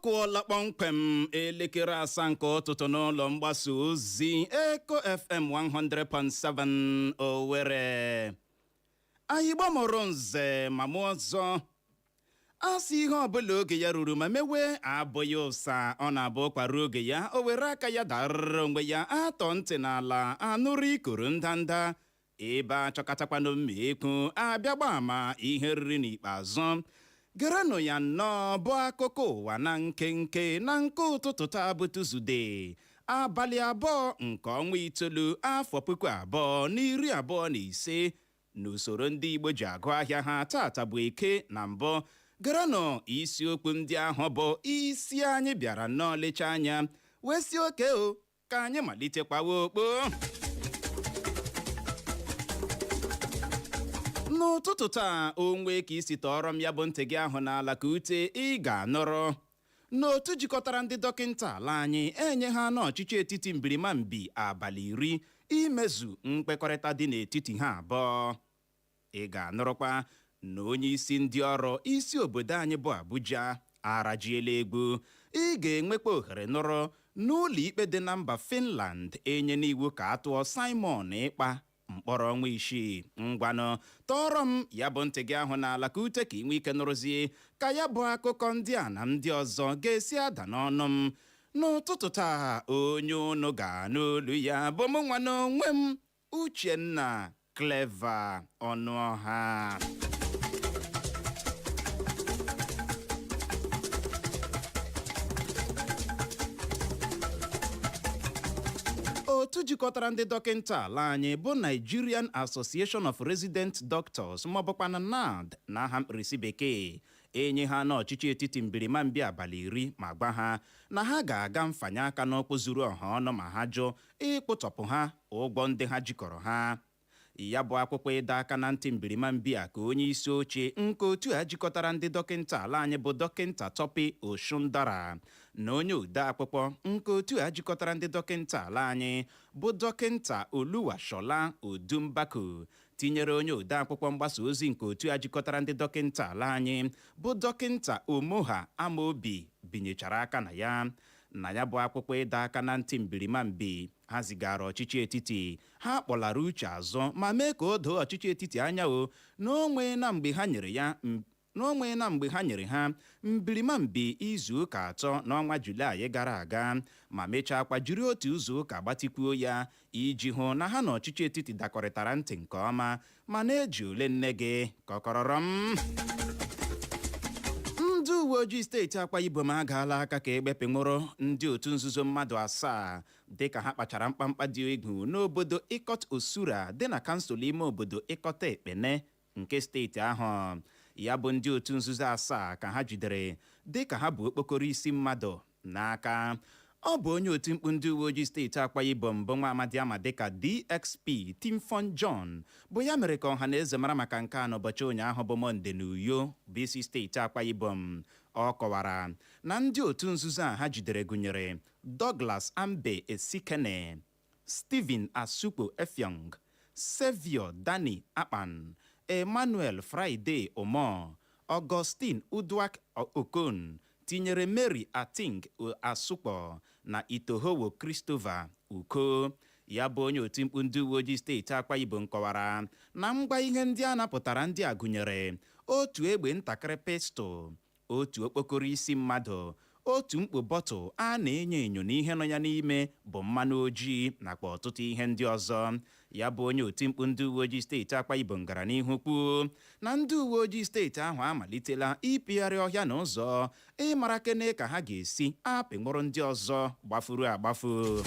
Ọkụọla kpọmkwem elekere asaa nke ụtụtụ n'ụlọ mgbasa ozi Eko FM 100.7 Owerri. Anyị gbamụrụ nze ma mụ ọzọ. Asị ihe ọbụla oge ya ruru ma mewe abụghị ụsa, ọ na-abụ kwara oge ya o were aka ya darịrị onwe ya atọ ntị n'ala anụrụ ikoro ndanda ebe achọkatakwanụ mma ekwu abịagba ama ihe riri n'ikpeazụ. Gerenụ ya nnọọ bụ akụkọ ụwa na nkenke na nke ụtụtụ taa bụ Tuzdee abalị 2 nke ọnwa itoolu afọ 2025 n'usoro ndị Igbo ji agụ ahịa ha tata bụ Eke na mbụ. Gerenụ isiokwu ndị ahụ bụ isi anyị bịara nnọọ lecha anya wee si oke o ka anyị malitekwawa okpo. N'ụtụtụ taa onwe ka isi tọrọ m ya bụ ntị gị ahụ n'ala ka ute ị ga-anọrọ n'otu jikọtara ndị dọkịnta ala anyị enye ha n'ọchịchị etiti mbirimambi abalị 10 imezu mkpekọrịta dị n'etiti ha abụọ. Ị ga-anọrọkwa na onye isi ndị ọrụ isi obodo anyị bụ Abuja arajiela egwu. Ị ga-enwekwa ohere nọrọ n'ụlọ ikpe dị na mba Finland enye n'iwu ka atụọ Simon ịkpa mkpọrọ ọnwa 6. Ngwanụ tọrọ m ya bụ ntị gị ahụ n'ala ka ute ka ị nwee ike nụrụzie ka ya bụ akụkọ ndị a na ndị ọzọ ga-esi ada n'ọnụ m n'ụtụtụ taa. Onye unu ga n'olu ya bụ mụ nwa n'onwe m Uchenna Clever Ọnụọha. Otu jikọtara ndị dọkịnta ala anyị bụ Nigerian Association of Resident Doctors maọbụkwana NARD n'aha mkpirisi bekee enye ha n'ọchịchị etiti mbirimambi abalị 10 ma gwa ha na ha ga-aga mfanye aka n'ọkpụ zuru ọha ọnụ ma ha jụ ịkpụtọpụ ha ụgwọ ndị ha jikọrọ ha. Ya bụ akwụkwọ ịdọ aka na ntị mbirimambi a ka onye isi oche nke otu a jikọtara ndị dọkịnta ala anyị bụ dọkịnta Tope Oshundara na onye ode akwụkwọ nke otu a jikọtara ndị dọkịnta ala anyị bụ dọkịnta Oluwashola Odumbako tinyere onye ode akwụkwọ mgbasa ozi nke otu a jikọtara ndị dọkịnta ala anyị bụ dọkịnta Omoha Amaobi binyechara aka na ya bụ akwụkwọ ịdọ aka na ntị mbirimambi ha zigara ọchịchị etiti. Ha kpọlara uche azụ ma mee ka o doo ọchịchị etiti anya n'onwe na mgbe ha nyere ha mbirimambi izu ụka 3 n'ọnwa Julaị gara aga ma mechaa kwa jiri otu izu ụka gbatikwuo ya iji hụ na ha na ọchịchị etiti dakọrịtara ntị nke ọma ma na-eji ole nne gị kọkọrọrọ m. Ndị uwe ojii steeti Akwa Ibom agaala aka ka egbepụnwụrụ ndị otu nzuzo mmadụ 7 dịka ha kpachara mkpamkpa dị egwu n'obodo Ikot Osura dị na kansụl ime obodo Ikot Ekpene nke steeti ahụ. Ya bụ ndị otu nzuzo 7 ka ha jidere dịka ha bụ okpokoro isi mmadụ n'aka. Ọ bụ onye otu mkpu ndị uwe ojii steeti Akwa Ibom bụ nwa amadi ama dịka DXP Timfon John bụ ya mere ka ọha na eze mara maka nke a n'ụbọchị ụnyaahụ bụ Mọnde n'Uyo bụ isi steeti Akwa Ibom. Ọ kọwara na ndị otu nzuzo a ha jidere gụnyere Douglas Ambe Esikene, Stephen Asukpo Effiong, Saviour Dani Akpan, Emmanuel Friday Omo, Augustine Uduak Okon tinyere Mary Ating Asukpo na Itohowo Christopher Uko. Ya bụ onye otu mkpu ndị uwe ojii steeti Akwa Ibom kọwara na ngwa ihe ndị a napụtara ndị a gụnyere otu egbe ntakịrị pistol, otu okpokoro isi mmadụ, otu mkpo bọtụl a na-enyo enyo na ihe nọ ya n'ime bụ mmanụ ojii nakwa ọtụtụ ihe ndị ọzọ. Ya bụ onye otu mkpu ndị uwe ojii steeti Akwa Ibom gara n'ihu kwuo na ndị uwe ojii steeti ahụ amalitela ịpịgharị ọhịa na ụzọ ịmara kene ka ha ga-esi apịnwụrụ ndị ọzọ gbafuru agbafu.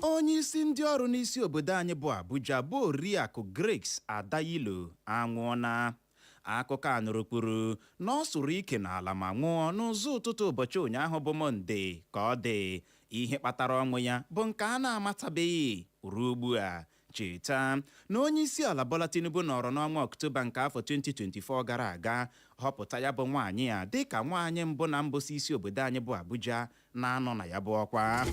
Onye isi ndị ọrụ n'isi obodo anyị bụ Abuja bụ Oriakụ Grace Adayilo anwụọna. Akụkọ a nụrụ kwuru na ọ sụrụ ike n'ala ma nwụọ n'ụzọ ụtụtụ ụbọchị ụnyaahụ bụ Mọnde ka ọ dị. Ihe kpatara ọnwụ ya bụ nke a na-amatabeghị ruo ugbu a. Cheta na onye isi ala Bola Tinubu nọrọ n'ọnwa Ọktoba nke afọ 2024 gara aga họpụta ya bụ nwaanyị ya dịka nwaanyị mbụ na mbụsị isi obodo anyị bụ Abuja na-anọ na ya bụ ọkwa.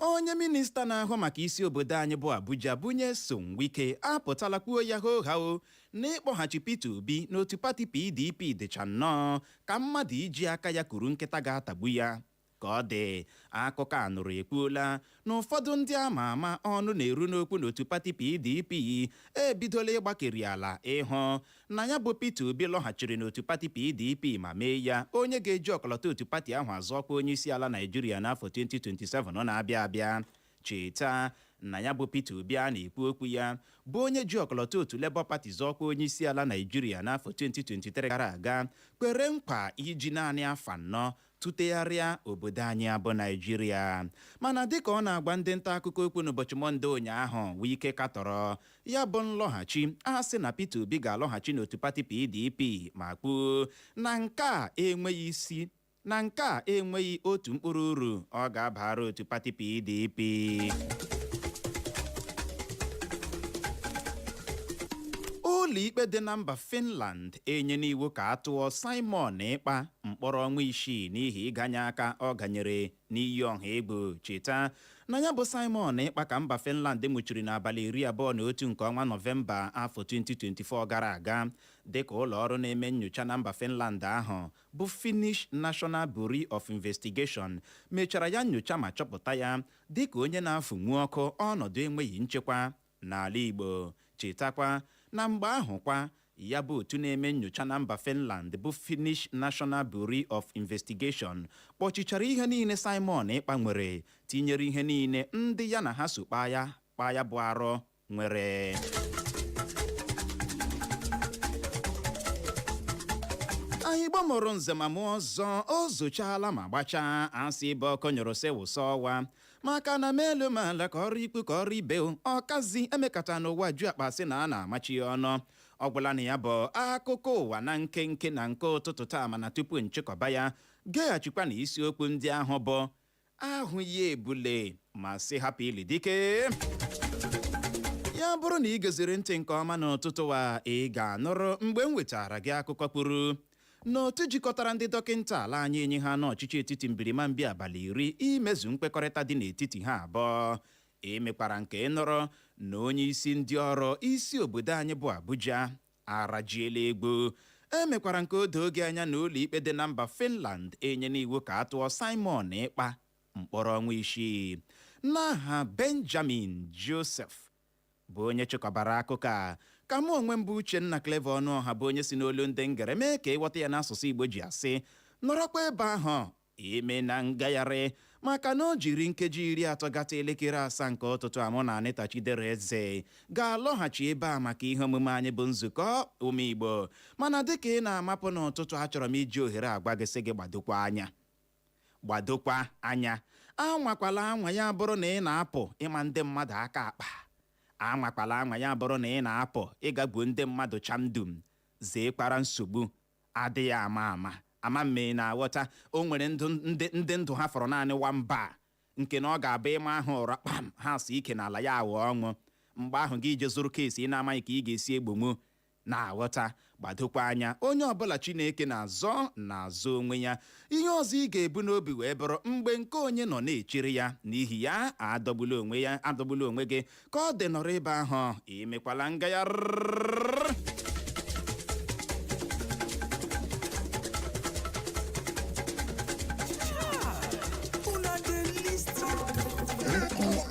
onye minista na-ahụ maka isi obodo anyị bụ Abuja bunye Wike apụtala kwuo ya ho na ịkpọghachi Peter Obi n'otu pati PDP dịcha nnọọ ka mmadụ iji aka ya kuru nkịta ga-atagbu ya ka ọ dị. Akụkọ a nụrụ ekwuola na ụfọdụ ndị ama ama ọnụ na-eru n'okwu n'otu pati PDP ebidola ịgbakeri ala ịhụ na ya bụ Peter Obi lọghachiri n'otu pati PDP ma mee ya onye ga-eji ọkọlọtọ otu pati ahụ azọ ọkwa onye isi ala Naịjirịa n'afọ 2027 na-abịa abịa. Cheta na ya bụ Peter Obi a na-ekwu okwu ya bụ onye ji ọkọlọtọ otu Labour Party zọọkwa onye isi ala Naịjirịa n'afọ 2023 gara aga kwere nkwa iji naanị afọ 4 tụtegharịa obodo anyị abụ Naịjirịa. Mana dịka ọ na-agwa ndị nta akụkọ okwu n'ụbọchị Mọnde ụnyaahụ, Wike katọrọ ya bụ nlọghachi a sị na Peter Obi ga-alọghachi n'otu pati PDP ma kwuo na nke a enweghị isi na nke a enweghị otu mkpụrụ uru ọ ga-abara otu pati PDP. Ụlọikpe dị na mba Finland enyela iwu ka a tụọ Simon Ekpa mkpọrọ ọnwa 6 n'ihi ịganye aka ọ ganyere n'iyi ọha egwu. Cheta na ya bụ Simon Ekpa ka mba Finland nwụchiri n'abalị 21 nke ọnwa Nọvemba afọ 2024 gara aga dịka ụlọ ọrụ na-eme nnyocha na mba Finland ahụ bụ Finnish National Bureau of Investigation mechara ya nnyocha ma chọpụta ya dịka onye na-afụnwu ọkụ ọnọdụ enweghị nchekwa n'ala Igbo. Chetakwa na mgbe ahụ kwa ya bụ otu na-eme nnyocha na mba Finland bụ Finnish National Bureau of Investigation kpọchichara ihe niile Simon Ekpa nwere tinyere ihe niile ndị ya na ha so kpaa ya bụ arọ nwere. Anyị gbamụrụ nze ma mụọ ọzọ o zochala ma gbachaa asị ebe ọkọ nyụrụ sị wụsa ọwa maka na melu ma ala ka ọrụ ikwu ka ọrụ ibe ọkazi emekata n'ụwa ju akpa sị na a na-amachi ya ọnụ. Ọ gwụla na ya bụ akụkọ ụwa na nkenke na nke ụtụtụ taa, mana tupu nchịkọba ya geghachikwa na isiokwu ndị ahụ bụ ahụ ya ebule ma sị hapụ ili dike. Ya bụrụ na ị geziri ntị nke ọma n'ụtụtụ a, ị ga-anụrụ mgbe m wetara gị akụkọ kwuru n'otu jikọtara ndị dọkịnta ala anyị enye ha n'ọchịchị etiti mbirimambi abalị 10 imezu nkwekọrịta dị n'etiti ha abụọ. Emekwara nke ịnọrọ na onye isi ndị ọrụ isi obodo anyị bụ Abuja arajiela egwu. Emekwara nke odo oge anya na ụlọikpe dị na mba Finland enyela iwu ka a tụọ Simon Ekpa mkpọrọ ọnwa 6. N'aha Benjamin Joseph bụ onye chịkọbara akụkọ a, ka mụ onwe m bụ Uchenna Clever Ọnụọha bụ onye si n'olu ndị ngere mee ka ịghọta ya n'asụsụ Igbo ji asị nọrọkwa ebe ahụ eme na ngagharị maka na o jiri nkeji 30 gata elekere 7 nke ụtụtụ a mụ na Anita Chidere Eze ga-alọghachi ebe a maka ihe omume anyị bụ nzukọ ụmụ Igbo. Mana dịka ị na-amapụ n'ụtụtụ, achọrọ m iji ohere agwa gị sị gị gbadokwa anya anwakwala anwa ya bụrụ na ị na-apụ ịma ndị mmadụ aka akpa. Anwakwala anwa ya bụrụ na ị na-apụ ịgagbuo ndị mmadụ chamdum. Zeekwara nsogbu adịghị ama mme na-aghọta. O nwere ndị ndụ ha fọrọ naanị nwamba nke na ọ ga-abụ ịma ahụ ụra kpam ha si ike n'ala ya aghọ ọṅụ. Mgbe ahụ gị je zụrụ keesi ị na-amaghị ka ị ga-esi egbonwo na-aghọta. Gbadokwa anya, onye ọbụla Chineke na-azọ onwe ya. Ihe ọzọ ị ga-ebu n'obi wee bụrụ mgbe nke onye nọ na-echere ya, n'ihi ya adọgbula onwe gị ka ọ dị nọrọ ebe ahụ. Emekwala ngagharị